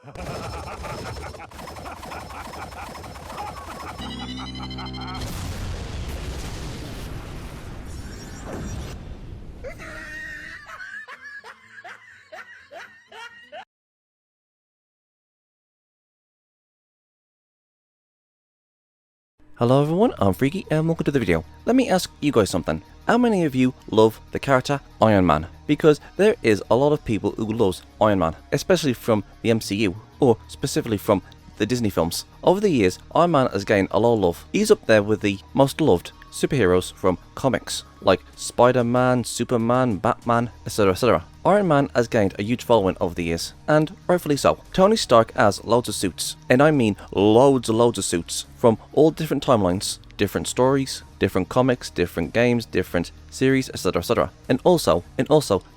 Hello everyone, I'm Freaky and welcome to the video. Let me ask you guys something. How many of you love the character Iron Man? Because there is a lot of people who loves Iron Man, especially from the MCU, or specifically from the Disney films. Over the years, Iron Man has gained a lot of love. He's up there with the most loved superheroes from comics, like Spider-Man, Superman, Batman, etc, etc. Iron Man has gained a huge following over the years, and rightfully so. Tony Stark has loads of suits, and I mean loads of suits, from all different timelines, different stories, different comics, different games, different series, etc, etc. And also,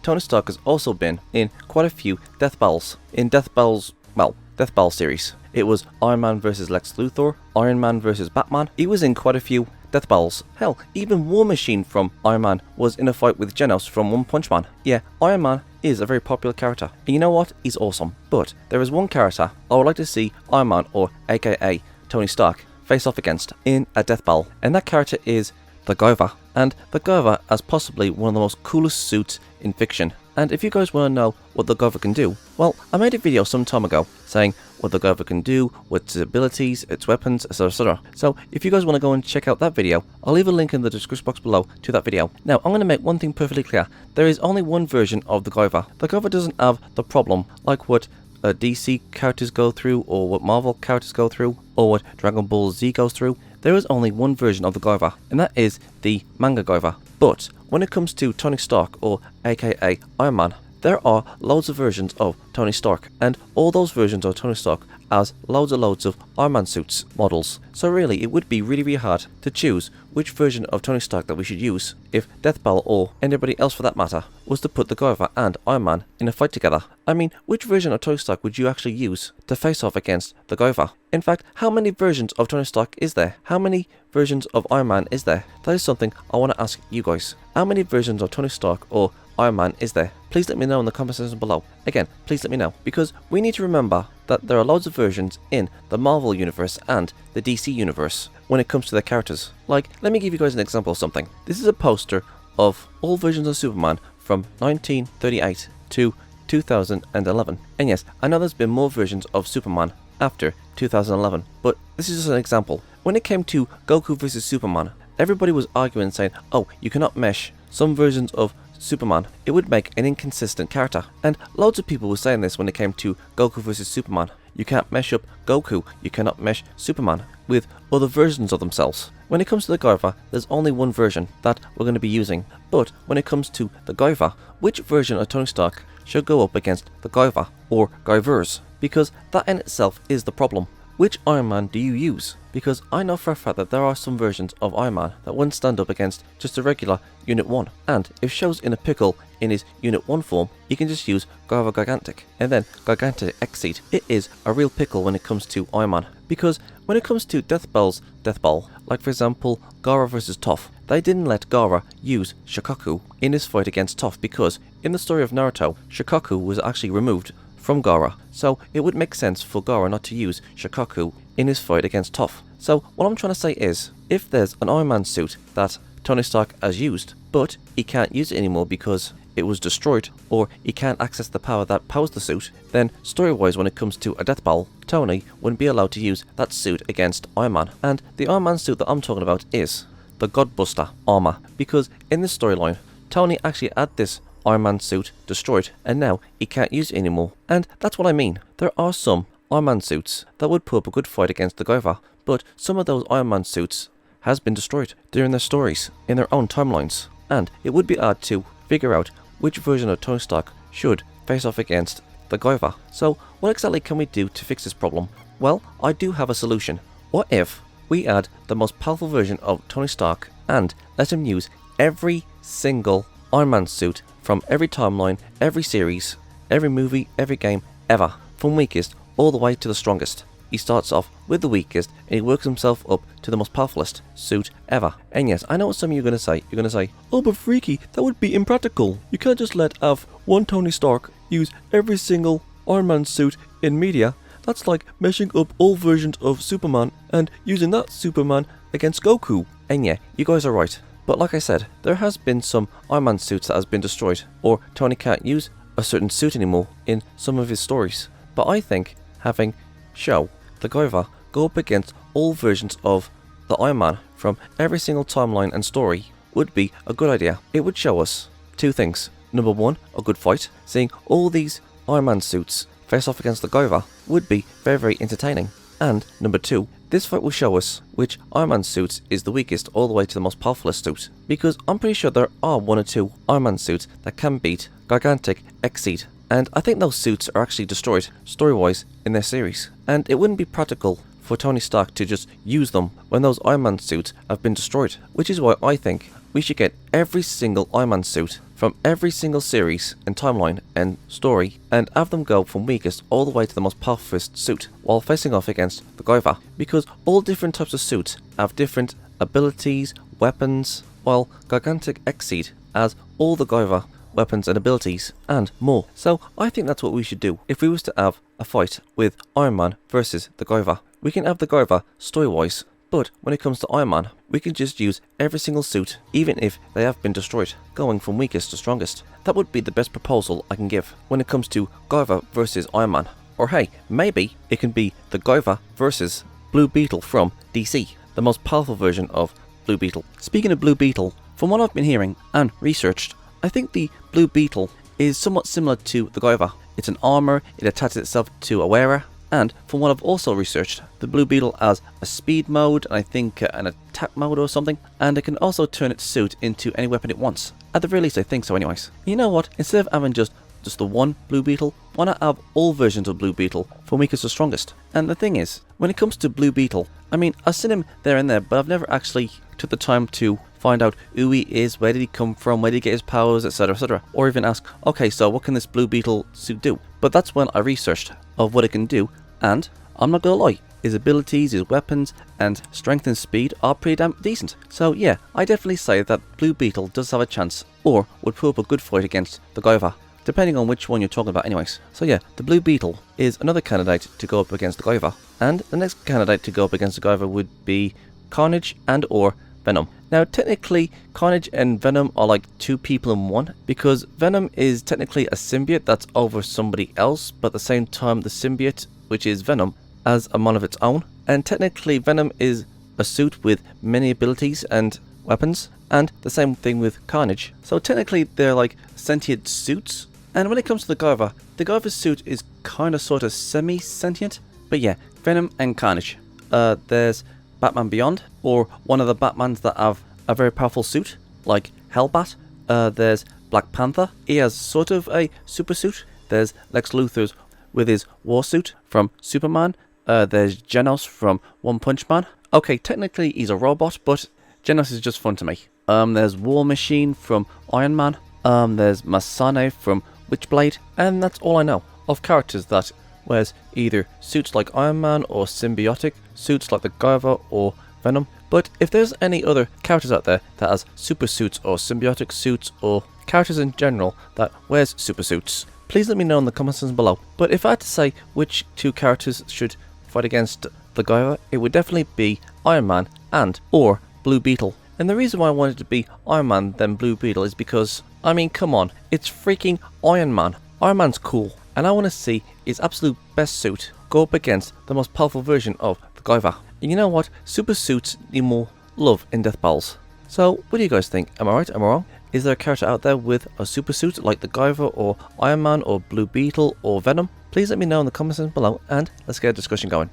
Tony Stark has also been in quite a few death battles. In death battle series. It was Iron Man vs Lex Luthor, Iron Man vs Batman. He was in quite a few death battles. Hell, even War Machine from Iron Man was in a fight with Genos from One Punch Man. Yeah, Iron Man is a very popular character. And you know what? He's awesome. But there is one character I would like to see Iron Man, or aka Tony Stark, face off against in a death battle. And that character is the Guyver. And the Guyver has possibly one of the most coolest suits in fiction. And if you guys want to know what the Guyver can do, well, I made a video some time ago saying what the Guyver can do, what's its abilities, its weapons, etc, etc. So if you guys want to go and check out that video, I'll leave a link in the description box below to that video. Now, I'm going to make one thing perfectly clear. There is only one version of the Guyver. The Guyver doesn't have the problem like what DC characters go through, or what Marvel characters go through, or what Dragon Ball Z goes through. There is only one version of the Guyver, and that is the manga Guyver. But when it comes to Tony Stark, or aka Iron Man, there are loads of versions of Tony Stark, and all those versions of Tony Stark has loads of Iron Man suits models. So really, it would be really hard to choose which version of Tony Stark that we should use if Death Battle, or anybody else for that matter, was to put the Guyver and Iron Man in a fight together. I mean, which version of Tony Stark would you actually use to face off against the Guyver? In fact, how many versions of Tony Stark is there? How many versions of Iron Man is there? That is something I want to ask you guys. How many versions of Tony Stark or Iron Man is there? Please let me know in the comment section below. Again, please let me know, because we need to remember that there are loads of versions in the Marvel universe and the DC universe when it comes to their characters. Like, let me give you guys an example of something. This is a poster of all versions of Superman from 1938 to 2011. And yes, I know there's been more versions of Superman after 2011, but this is just an example. When it came to Goku vs Superman, everybody was arguing saying, oh, you cannot mesh some versions of Superman, it would make an inconsistent character. And loads of people were saying this when it came to Goku vs Superman. You can't mesh up Goku, you cannot mesh Superman with other versions of themselves. When it comes to the Guyver, there's only one version that we're going to be using. But when it comes to the Guyver, which version of Tony Stark should go up against the Guyver, or Guyvers? Because that in itself is the problem. Which Iron Man do you use? Because I know for a fact that there are some versions of Iron Man that wouldn't stand up against just a regular Unit 1. And if Show's in a pickle in his Unit 1 form, you can just use Guyver Gigantic, and then Gigantic Exceed. It is a real pickle when it comes to Iron Man. Because when it comes to Death Battle, like for example, Gaara vs Toph, they didn't let Gaara use Shikaku in his fight against Toph, because in the story of Naruto, Shikaku was actually removed from Gaara, so it would make sense for Gaara not to use Shikaku in his fight against Toph. So what I'm trying to say is, if there's an Iron Man suit that Tony Stark has used, but he can't use it anymore because it was destroyed, or he can't access the power that powers the suit, then story-wise when it comes to a death battle, Tony wouldn't be allowed to use that suit against Iron Man. And the Iron Man suit that I'm talking about is the Godbuster armor, because in this storyline, Tony actually had this Iron Man suit destroyed, and now he can't use it anymore. And that's what I mean. There are some Iron Man suits that would put up a good fight against the Guyver, but some of those Iron Man suits has been destroyed during their stories, in their own timelines. And it would be hard to figure out which version of Tony Stark should face off against the Guyver. So what exactly can we do to fix this problem? Well, I do have a solution. What if we add the most powerful version of Tony Stark and let him use every single Iron Man suit from every timeline, every series, every movie, every game ever, from weakest all the way to the strongest. He starts off with the weakest and he works himself up to the most powerfulest suit ever. And yes, I know what some of you are going to say. You're going to say, oh, but Freaky, that would be impractical. You can't just have one Tony Stark use every single Iron Man's suit in media, that's like meshing up all versions of Superman and using that Superman against Goku. And yeah, you guys are right. But like I said, there has been some Iron Man suits that has been destroyed, or Tony can't use a certain suit anymore in some of his stories. But I think having Show, the Guyver, go up against all versions of the Iron Man from every single timeline and story would be a good idea. It would show us two things. Number one, a good fight. Seeing all these Iron Man suits face off against the Guyver would be very, very entertaining. And number two, this fight will show us which Iron Man suit is the weakest all the way to the most powerful suit. Because I'm pretty sure there are one or two Iron Man suits that can beat gigantic Exceed. And I think those suits are actually destroyed, story-wise, in their series. And it wouldn't be practical for Tony Stark to just use them when those Iron Man suits have been destroyed. Which is why I think we should get every single Iron Man suit from every single series and timeline and story and have them go from weakest all the way to the most powerful suit while facing off against the Guyver. Because all different types of suits have different abilities, weapons, while gigantic Exceed has all the Guyver weapons and abilities, and more. So I think that's what we should do if we was to have a fight with Iron Man versus the Guyver. We can have the Guyver story-wise, but when it comes to Iron Man, we can just use every single suit, even if they have been destroyed, going from weakest to strongest. That would be the best proposal I can give when it comes to Guyver versus Iron Man. Or hey, maybe it can be the Guyver versus Blue Beetle from DC, the most powerful version of Blue Beetle. Speaking of Blue Beetle, from what I've been hearing and researched, I think the Blue Beetle is somewhat similar to the Guyver. It's an armor, it attaches itself to a wearer, and from what I've also researched, the Blue Beetle has a speed mode, and I think an attack mode or something, and it can also turn its suit into any weapon it wants. At the very least, I think so anyways. You know what, instead of having just the one Blue Beetle, why not have all versions of Blue Beetle from weakest to strongest? And the thing is, when it comes to Blue Beetle, I mean, I've seen him there and there, but I've never actually took the time to find out who he is, where did he come from, where did he get his powers, etc, etc. Or even ask, okay, so what can this Blue Beetle suit do? But that's when I researched of what it can do, and I'm not gonna lie, his abilities, his weapons, and strength and speed are pretty damn decent. So yeah, I definitely say that Blue Beetle does have a chance, or would put up a good fight against the Guyver, depending on which one you're talking about anyways. So yeah, the Blue Beetle is another candidate to go up against the Guyver, and the next candidate to go up against the Guyver would be Carnage and or Venom. Now technically Carnage and Venom are like two people in one, because Venom is technically a symbiote that's over somebody else, but at the same time the symbiote, which is Venom, has a mind of its own, and technically Venom is a suit with many abilities and weapons, and the same thing with Carnage. So technically they're like sentient suits. And when it comes to the Guyver's suit is kind of sort of semi-sentient. But yeah, Venom and Carnage. There's Batman Beyond, or one of the Batmans that have a very powerful suit, like Hellbat. There's Black Panther, he has sort of a super suit. There's Lex Luthor's with his war suit from Superman. There's Genos from One Punch Man. Okay, technically he's a robot, but Genos is just fun to me. There's War Machine from Iron Man. There's Masane from Witchblade, and that's all I know of characters that wears either suits like Iron Man or symbiotic suits like the Guyver or Venom. But if there's any other characters out there that has super suits or symbiotic suits, or characters in general that wears super suits, please let me know in the comments below. But if I had to say which two characters should fight against the Guyver, it would definitely be Iron Man and or Blue Beetle. And the reason why I wanted it to be Iron Man then Blue Beetle is because, I mean, come on, it's freaking Iron Man. Iron Man's cool, and I want to see his absolute best suit go up against the most powerful version of the Guyver. And you know what? Super suits need more love in death battles. So, what do you guys think? Am I right? Am I wrong? Is there a character out there with a super suit like the Guyver or Iron Man or Blue Beetle or Venom? Please let me know in the comments below, and let's get a discussion going.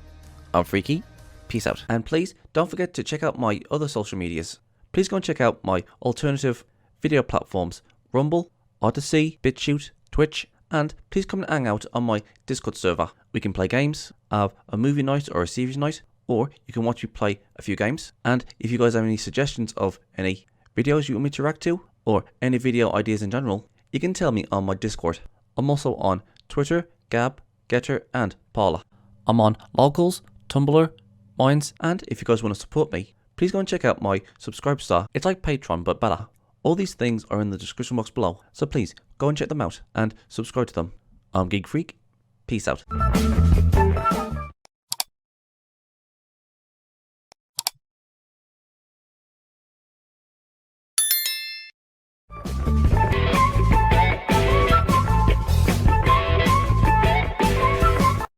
I'm Freaky. Peace out. And please don't forget to check out my other social medias. Please go and check out my alternative video platforms, Rumble, Odyssey, BitChute, Twitch, and please come and hang out on my Discord server. We can play games, have a movie night or a series night, or you can watch me play a few games. And if you guys have any suggestions of any videos you want me to react to, or any video ideas in general, you can tell me on my Discord. I'm also on Twitter, Gab, Getter, and Paula. I'm on Locals, Tumblr, Minds, and if you guys want to support me, please go and check out my Subscribe Star. It's like Patreon, but better. All these things are in the description box below, so please go and check them out and subscribe to them. I'm Geek Freak. Peace. Peace out.